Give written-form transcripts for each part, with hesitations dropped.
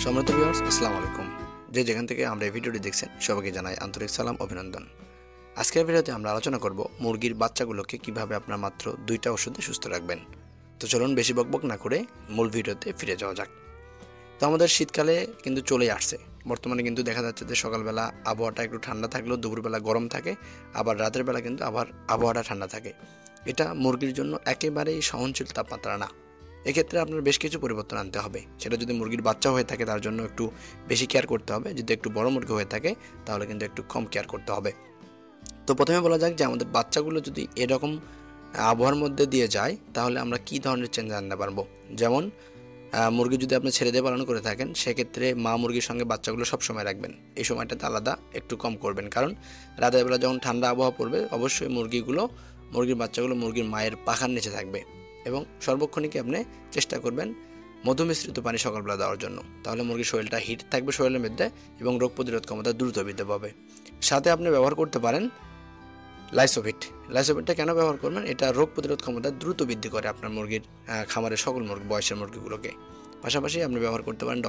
সম্মানিত ভিউয়ার্স, আসসালামু আলাইকুম। যে যেখান থেকে আমরা এই ভিডিওটি দেখছেন সবাইকে জানাই আন্তরিক সালাম, অভিনন্দন। আজকের ভিডিওতে আমরা আলোচনা করব মুরগির বাচ্চাগুলোকে কিভাবে আপনার মাত্র 2টা ওষুধে সুস্থ রাখবেন। তো চলুন বেশি বকবক না করে মূল ভিডিওতে ফিরে যাওয়া যাক। তো আমাদের শীতকালে কিন্তু চলেই আসছে। বর্তমানে কিন্তু দেখা যাচ্ছে যে সকালবেলা আবহাওয়াটা একটু ঠান্ডা থাকলেও দুপুরবেলা গরম থাকে, আবার রাতের বেলা কিন্তু আবার আবহাওয়াটা ঠান্ডা থাকে। এটা মুরগির জন্য একেবারেই সহনশীল তাপমাত্রা না। এক্ষেত্রে আপনার বেশ কিছু পরিবর্তন আনতে হবে। সেটা যদি মুরগির বাচ্চা হয়ে থাকে তার জন্য একটু বেশি কেয়ার করতে হবে, যদি একটু বড় মুরগি হয়ে থাকে তাহলে কিন্তু একটু কম কেয়ার করতে হবে। তো প্রথমে বলা যাক যে আমাদের বাচ্চাগুলো যদি এরকম আবহাওয়ার মধ্যে দিয়ে যায় তাহলে আমরা কী ধরনের চেঞ্জ আনতে পারবো। যেমন মুরগি যদি আপনি ছেড়ে দিয়ে পালন করে থাকেন সেক্ষেত্রে মা মুরগির সঙ্গে বাচ্চাগুলো সবসময় রাখবেন। এই সময়টাতে আলাদা একটু কম করবেন, কারণ রাতের বেলা যখন ঠান্ডা আবহাওয়া পড়বে অবশ্যই মুরগির বাচ্চাগুলো মুরগির মায়ের পাখার নিচে থাকবে। এবং সর্বক্ষণিকই আপনি চেষ্টা করবেন মধু মিশ্রিত পানি সকালবেলা দেওয়ার জন্য। তাহলে মুরগির শরীরটা হিট থাকবে শরীরের মধ্যে এবং রোগ প্রতিরোধ ক্ষমতা দ্রুত বৃদ্ধি পাবে। সাথে আপনি ব্যবহার করতে পারেন লাইসোভিটটা কেন ব্যবহার করবেন? এটা রোগ প্রতিরোধ ক্ষমতা দ্রুত বৃদ্ধি করে আপনার মুরগির খামারের সকল বয়সের মুরগিগুলোকে। পাশাপাশি আপনি ব্যবহার করতে পারেন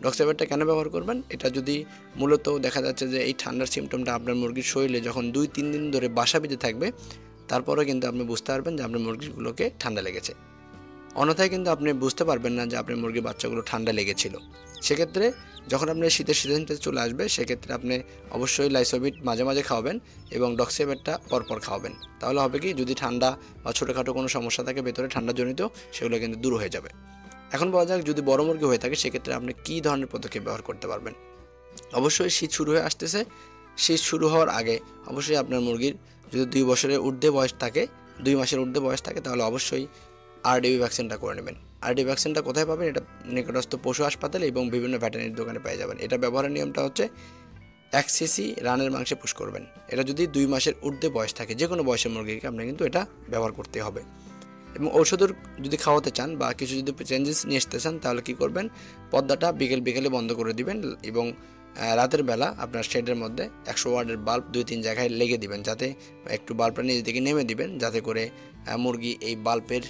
ডক্সিভেটটা কেন ব্যবহার করবেন? এটা যদি মূলত দেখা যাচ্ছে যে এই ঠান্ডার সিমটমটা আপনার মুরগির শরীরে যখন 2-3 দিন ধরে বাসা বেঁধে থাকবে, তারপরে কিন্তু আপনি বুঝতে পারবেন যে আপনার মুরগিগুলোকে ঠান্ডা লেগেছে। অন্যথায় কিন্তু আপনি বুঝতে পারবেন না যে আপনার মুরগির বাচ্চাগুলো ঠান্ডা লেগেছিল। সেক্ষেত্রে যখন আপনার শীতের সিজনটা চলে আসবে সেক্ষেত্রে আপনি অবশ্যই লাইসোভিট মাঝে মাঝে খাওয়াবেন এবং ডক্সিভেটটা পরপর খাওয়াবেন। তাহলে হবে কি, যদি ঠান্ডা বা ছোটোখাটো কোনো সমস্যা থাকে ভেতরে ঠান্ডাজনিত, সেগুলো কিন্তু দূর হয়ে যাবে। এখন বলা যাক যদি বড় মুরগি হয়ে থাকে সেক্ষেত্রে আপনি কী ধরনের পদক্ষেপ ব্যবহার করতে পারবেন। অবশ্যই শীত শুরু হয়ে আসতেছে। শীত শুরু হওয়ার আগে অবশ্যই আপনার মুরগির যদি 2 বছরের ঊর্ধ্বে বয়স থাকে, 2 মাসের ঊর্ধ্বে বয়স থাকে, তাহলে অবশ্যই আরডিবি ভ্যাকসিনটা করে নেবেন। আরডিবি ভ্যাকসিনটা কোথায় পাবেন? এটা নিকটস্থ পশু হাসপাতাল এবং বিভিন্ন ভেটেরিনারি দোকানে পেয়ে যাবেন। এটা ব্যবহারের নিয়মটা হচ্ছে 1 সিসি রানের মাংসে পুশ করবেন। এটা যদি 2 মাসের ঊর্ধ্বে বয়স থাকে, যে কোনো বয়সের মুরগিকে আপনি কিন্তু এটা ব্যবহার করতে হবে। এবং ঔষধের যদি খাওয়াতে চান বা কিছু যদি চেঞ্জেস নিয়ে আসতে চান তাহলে কী করবেন, পর্দাটা বিকেলে বন্ধ করে দিবেন এবং রাতের বেলা আপনার শেডের মধ্যে 100 ওয়াটের বাল্ব 2-3 জায়গায় লেগে দিবেন, যাতে একটু বাল্বটা নিজে থেকে নেমে দিবেন, যাতে করে মুরগি এই বাল্বের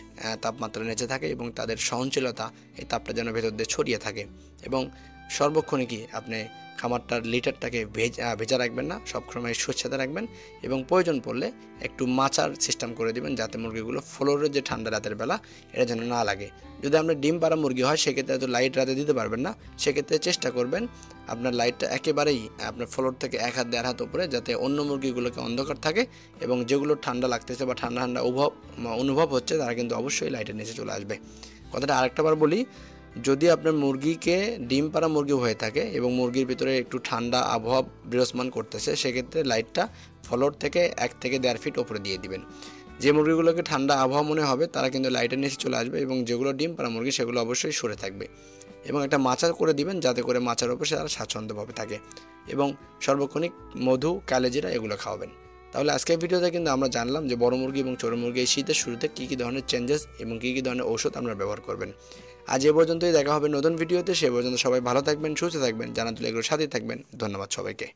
তাপমাত্রা নিচে থাকে এবং তাদের সহনশীলতা এই তাপটা যেন ভেতর দিয়ে ছড়িয়ে থাকে। এবং সর্বক্ষণে কি আপনি খামারটার লিটারটাকে ভেজা রাখবেন না, সবসময় স্বচ্ছতা রাখবেন এবং প্রয়োজন পড়লে একটু মাচার সিস্টেম করে দিবেন, যাতে মুরগিগুলো ফ্লোরের যে ঠান্ডা রাতের বেলা এটা যেন না লাগে। যদি আপনার ডিম পাড়া মুরগি হয় সেক্ষেত্রে তো লাইট রাতে দিতে পারবেন না, সেক্ষেত্রে চেষ্টা করবেন আপনার লাইটটা একেবারেই আপনার ফ্লোর থেকে 1 হাত 1.5 হাত উপরে, যাতে অন্য মুরগিগুলোকে অন্ধকার থাকে এবং যেগুলো ঠান্ডা লাগতেছে বা ঠান্ডা অনুভব হচ্ছে তারা কিন্তু অবশ্যই লাইটের নিচে চলে আসবে। কথাটা আরেকটাবার বলি, যদি আপনার মুরগিকে ডিম পাড়া মুরগি হয়ে থাকে এবং মুরগির ভিতরে একটু ঠান্ডা আবহাওয়া বিরাজমান করতেছে, সেক্ষেত্রে লাইটটা ফ্লোর থেকে 1 থেকে 1.5 ফিট উপরে দিয়ে দিবেন। যে মুরগিগুলোকে ঠান্ডা আবহাওয়া মনে হবে তারা কিন্তু লাইটের নিচে চলে আসবে এবং যেগুলো ডিম পাড়া মুরগি সেগুলো অবশ্যই সরে থাকবে। এবং একটা মাচা করে দিবেন, যাতে করে মাচার উপরে তারা স্বাচ্ছন্দ্যভাবে থাকে। এবং সর্বক্ষণিক মধু, কালেজিরা এগুলো খাওয়াবেন। তাহলে আজকের ভিডিওতে কিন্তু আমরা জানলাম যে বড় মুরগি এবং ছোটো মুরগি এই শীতের শুরুতে কী কী ধরনের চেঞ্জেস এবং কী কী ধরনের ঔষধ আপনারা ব্যবহার করবেন। আজ এ পর্যন্তই, দেখা হবে নতুন ভিডিওতে। সে পর্যন্ত সবাই ভালো থাকবেন, সুস্থ থাকবেন, জানাতুল এগুলোর সাথেই থাকবেন। ধন্যবাদ সবাইকে।